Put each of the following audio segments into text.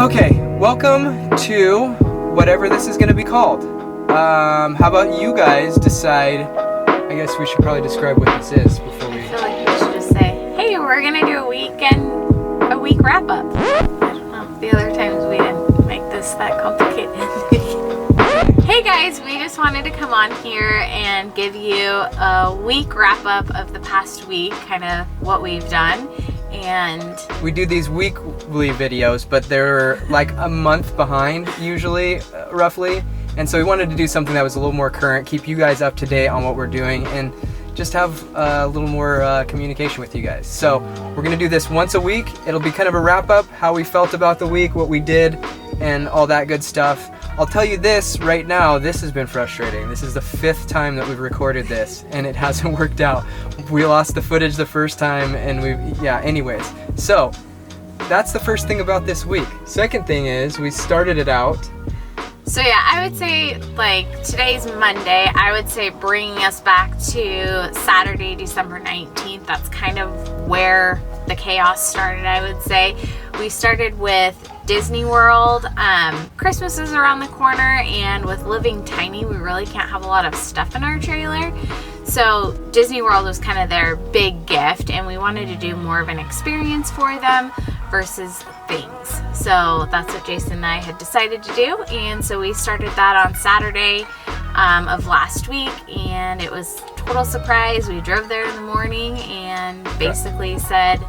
Okay, welcome to whatever this is going to be called. How about you guys decide? I guess we should probably describe what this is before we... I feel like we should just say, hey, we're going to do a week wrap-up. I don't know, the other times we didn't make this that complicated. Hey guys, we just wanted to come on here and give you a week wrap-up of the past week, kind of what we've done. And we do these weekly videos, but they're like a month behind usually, roughly. And so we wanted to do something that was a little more current, keep you guys up to date on what we're doing, and just have a little more communication with you guys. So we're gonna do this once a week. It'll be kind of a wrap up, how we felt about the week, what we did, and all that good stuff. I'll tell you this right now, this has been frustrating. This is the 5th time that we've recorded this and it hasn't worked out. We lost the footage the first time and anyways. So that's the first thing about this week. Second thing is we started it out. So yeah, I would say like today's Monday, I would say bringing us back to Saturday, December 19th. That's kind of where the chaos started, I would say. We started with Disney World. Christmas is around the corner, and with living tiny, we really can't have a lot of stuff in our trailer. So Disney World was kind of their big gift, and we wanted to do more of an experience for them versus things. So that's what Jason and I had decided to do, and so we started that on Saturday of last week, and it was total surprise. We drove there in the morning and basically said,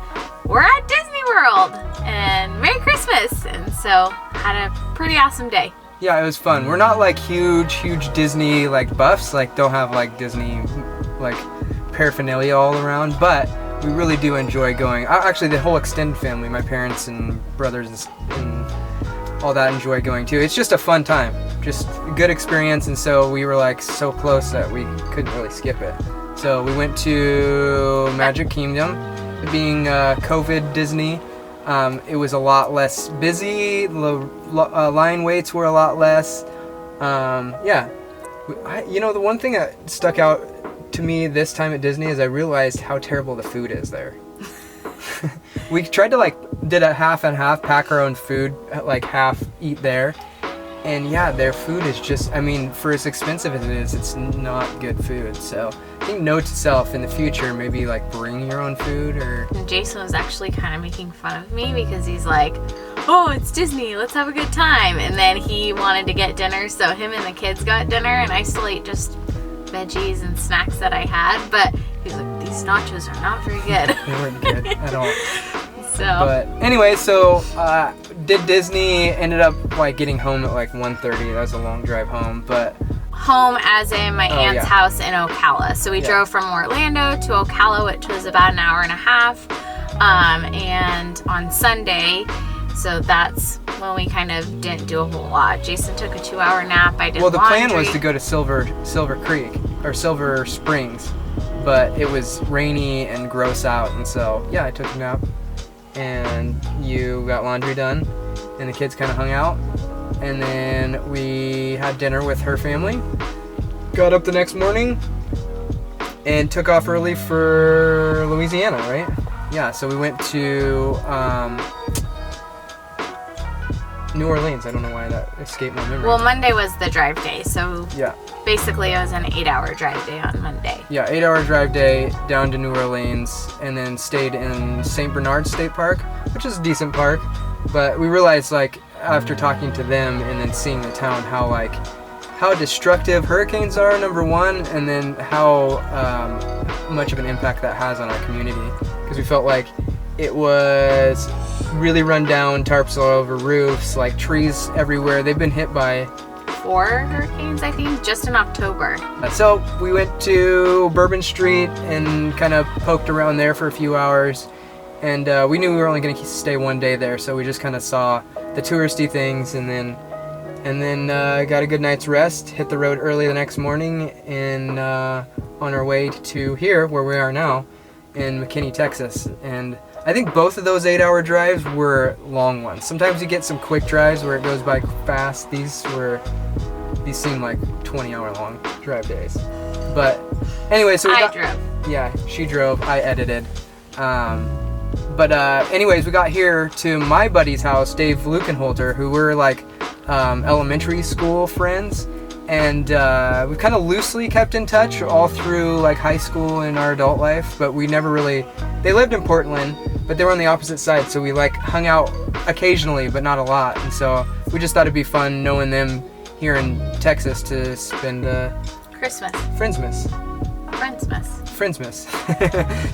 we're at Disney World and Merry Christmas, and so had a pretty awesome day. Yeah, it was fun. We're not like huge Disney like buffs, like don't have like Disney like paraphernalia all around, but we really do enjoy going. Actually, the whole extended family, my parents and brothers and all that, enjoy going too. It's just a fun time, just a good experience, and so we were like so close that we couldn't really skip it. So we went to Magic Kingdom. Being COVID Disney, it was a lot less busy. The line waits were a lot less. The one thing that stuck out to me this time at Disney is I realized how terrible the food is there. We tried to did a half and half, pack our own food, like half eat there. And yeah, their food is just, I mean, for as expensive as it is, it's not good food. So I think note to self in the future, maybe like bring your own food or... And Jason was actually kind of making fun of me because he's like, oh, it's Disney, let's have a good time. And then he wanted to get dinner, so him and the kids got dinner, and I still ate just veggies and snacks that I had. But he's like, these nachos are not very good. They weren't good at all. So. But anyway, so did Disney, ended up like getting home at like 1:30. That was a long drive home, but home as in my aunt's house in Ocala. So we drove from Orlando to Ocala, which was about an hour and a half. And on Sunday, so that's when we kind of didn't do a whole lot. Jason took a 2-hour nap. I did laundry. Well, the plan was to go to Silver Creek or Silver Springs, but it was rainy and gross out, and so yeah, I took a nap. And you got laundry done, and the kids kind of hung out, and then we had dinner with her family, got up the next morning, and took off early for Louisiana, right? Yeah, so we went to New Orleans. I don't know why that escaped my memory. Well, Monday was the drive day, so yeah, basically it was an 8-hour drive day on Monday. Yeah, 8-hour drive day down to New Orleans, and then stayed in St. Bernard State Park, which is a decent park. But we realized, like, after talking to them and then seeing the town, how destructive hurricanes are, number one, and then how much of an impact that has on our community. Because we felt like it was really run down, tarps all over roofs, like trees everywhere. They've been hit by 4 hurricanes, I think, just in October. So we went to Bourbon Street and kind of poked around there for a few hours, and we knew we were only going to stay one day there, so we just kind of saw the touristy things, and then got a good night's rest, hit the road early the next morning, and on our way to here, where we are now, in McKinney, Texas. And I think both of those 8-hour drives were long ones. Sometimes you get some quick drives where it goes by fast. These seem like 20-hour long drive days. But anyway, so I drove. Yeah, she drove. I edited. But anyways, we got here to my buddy's house, Dave Lukenholter, who we're like elementary school friends, and we kind of loosely kept in touch all through like high school and our adult life, but we never really, they lived in Portland, but they were on the opposite side, so we like hung out occasionally, but not a lot. And so we just thought it'd be fun knowing them here in Texas to spend Christmas. Friendsmas. Friendsmas.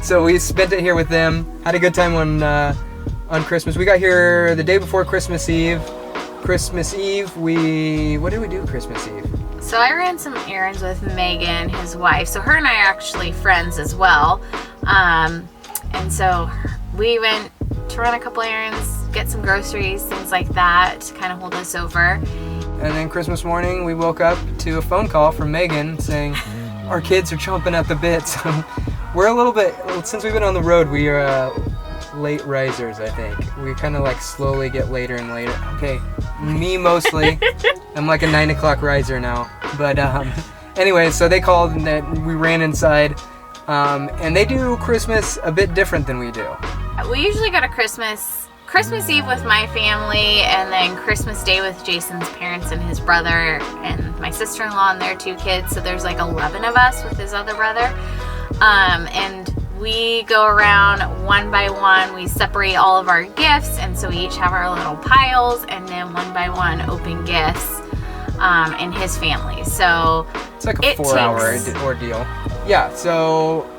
So we spent it here with them. Had a good time on Christmas. We got here the day before Christmas Eve. Christmas Eve, what did we do Christmas Eve? So I ran some errands with Megan, his wife. So her and I are actually friends as well. And so we went to run a couple errands, get some groceries, things like that, to kind of hold us over. And then Christmas morning, we woke up to a phone call from Megan saying, our kids are chomping at the bit. So we're a little bit, since we've been on the road, we are late risers, I think. We kind of like slowly get later and later. Okay, me mostly. I'm like a 9 o'clock riser now. But anyway, so they called and we ran inside. And they do Christmas a bit different than we do. We usually go to Christmas Eve with my family, and then Christmas Day with Jason's parents and his brother and my sister-in-law and their 2 kids. So there's like 11 of us with his other brother. And we go around one by one. We separate all of our gifts, and so we each have our little piles, and then one by one open gifts in his family. So it's like a 4-hour ordeal. Yeah, so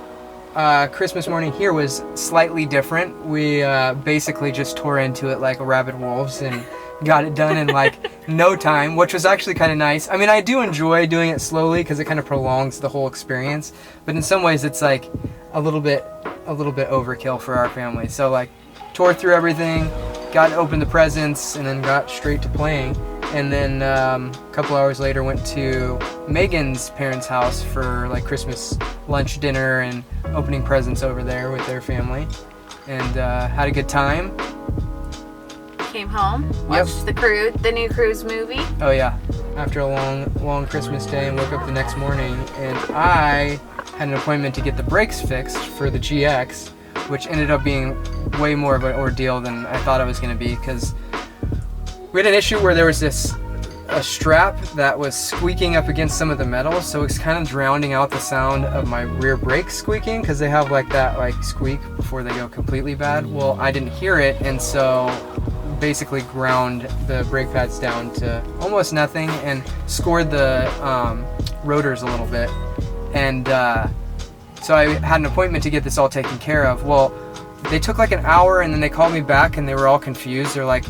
Christmas morning here was slightly different. We basically just tore into it like rabid wolves and got it done in like no time, which was actually kind of nice. I mean, I do enjoy doing it slowly because it kind of prolongs the whole experience, but in some ways it's like a little bit overkill for our family. So like tore through everything, got to open the presents, and then got straight to playing. And then a couple hours later went to Megan's parents' house for like Christmas lunch, dinner, and opening presents over there with their family, and had a good time. Came home, watched the new Cruise movie. Oh yeah, after a long Christmas day, and woke up the next morning, and I had an appointment to get the brakes fixed for the GX, which ended up being way more of an ordeal than I thought it was going to be, because we had an issue where there was a strap that was squeaking up against some of the metal, so it's kind of drowning out the sound of my rear brakes squeaking, because they have like that like squeak before they go completely bad. Well, I didn't hear it, and so basically ground the brake pads down to almost nothing and scored the rotors a little bit. And so I had an appointment to get this all taken care of. Well, they took like an hour, and then they called me back, and they were all confused. They're like,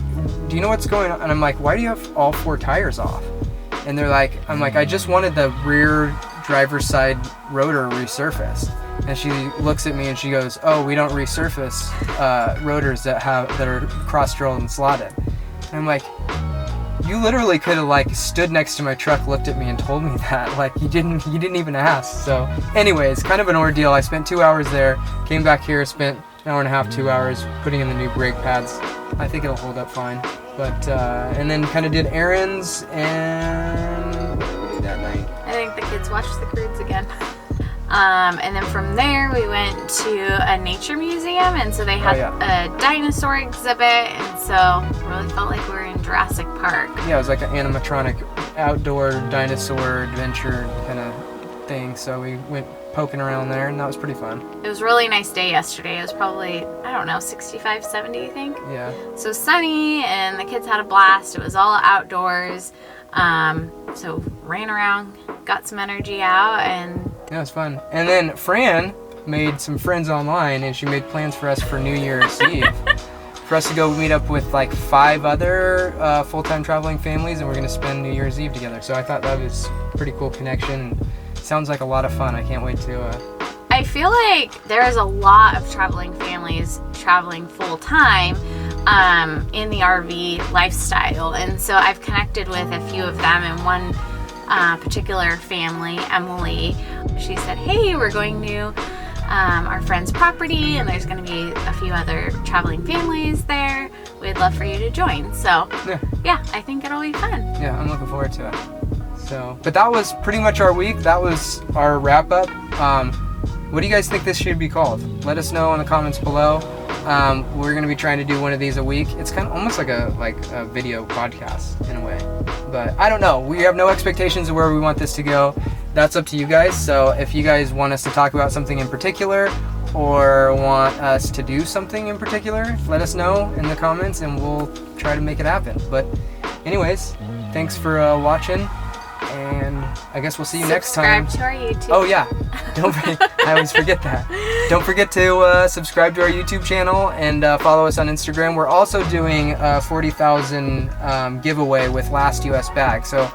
do you know what's going on? And I'm like, why do you have all 4 tires off? And they're like, I'm like, I just wanted the rear driver's side rotor resurfaced. And she looks at me and she goes, oh, we don't resurface rotors that are cross-drilled and slotted. And I'm like, you literally could have like stood next to my truck, looked at me, and told me that. Like, you didn't even ask. So anyways, kind of an ordeal. I spent 2 hours there, came back here, spent an hour and a half, 2 hours putting in the new brake pads. I think it'll hold up fine. But and then kind of did errands, and what did we do that night? I think the kids watched the Croods again. And then from there we went to a nature museum, and so they had a dinosaur exhibit, and so really felt like we were in Jurassic Park. Yeah, it was like an animatronic outdoor dinosaur adventure kind of thing, so we went poking around there, and that was pretty fun. It was a really nice day yesterday. It was probably, I don't know, 65, 70, I think. Yeah. So sunny, and the kids had a blast. It was all outdoors. So ran around, got some energy out, and yeah, it was fun. And then Fran made some friends online, and she made plans for us for New Year's Eve. For us to go meet up with like 5 other full-time traveling families, and we're going to spend New Year's Eve together. So I thought that was a pretty cool connection. Sounds like a lot of fun. I can't wait to... I feel like there is a lot of traveling families traveling full-time in the RV lifestyle. And so I've connected with a few of them, and one particular family, Emily, she said, hey, we're going to our friend's property, and there's going to be a few other traveling families there. We'd love for you to join. So yeah, I think it'll be fun. Yeah, I'm looking forward to it. So, but that was pretty much our week. That was our wrap up. What do you guys think this should be called? Let us know in the comments below. We're gonna be trying to do one of these a week. It's kind of almost like a video podcast in a way, but I don't know. We have no expectations of where we want this to go. That's up to you guys. So if you guys want us to talk about something in particular, or want us to do something in particular, let us know in the comments and we'll try to make it happen. But anyways, thanks for watching, and I guess we'll see you next time. Subscribe to our YouTube. Oh yeah, I always forget that. Don't forget to subscribe to our YouTube channel and follow us on Instagram. We're also doing a 40,000 giveaway with Last US Bag. So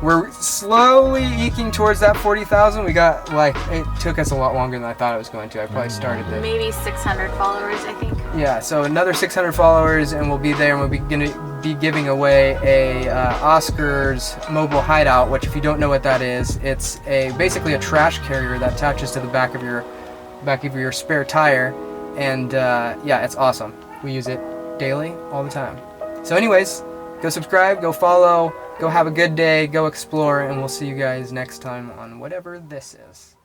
we're slowly eking towards that 40,000. We got, it took us a lot longer than I thought it was going to. I probably started the... Maybe 600 followers, I think. Yeah, so another 600 followers and we'll be there, and we'll be going to be giving away a Oscar's mobile hideout, which if you don't know what that is, it's basically a trash carrier that attaches to the back of your spare tire, and yeah, it's awesome. We use it daily, all the time. So anyways, go subscribe, go follow, go have a good day, go explore, and we'll see you guys next time on whatever this is.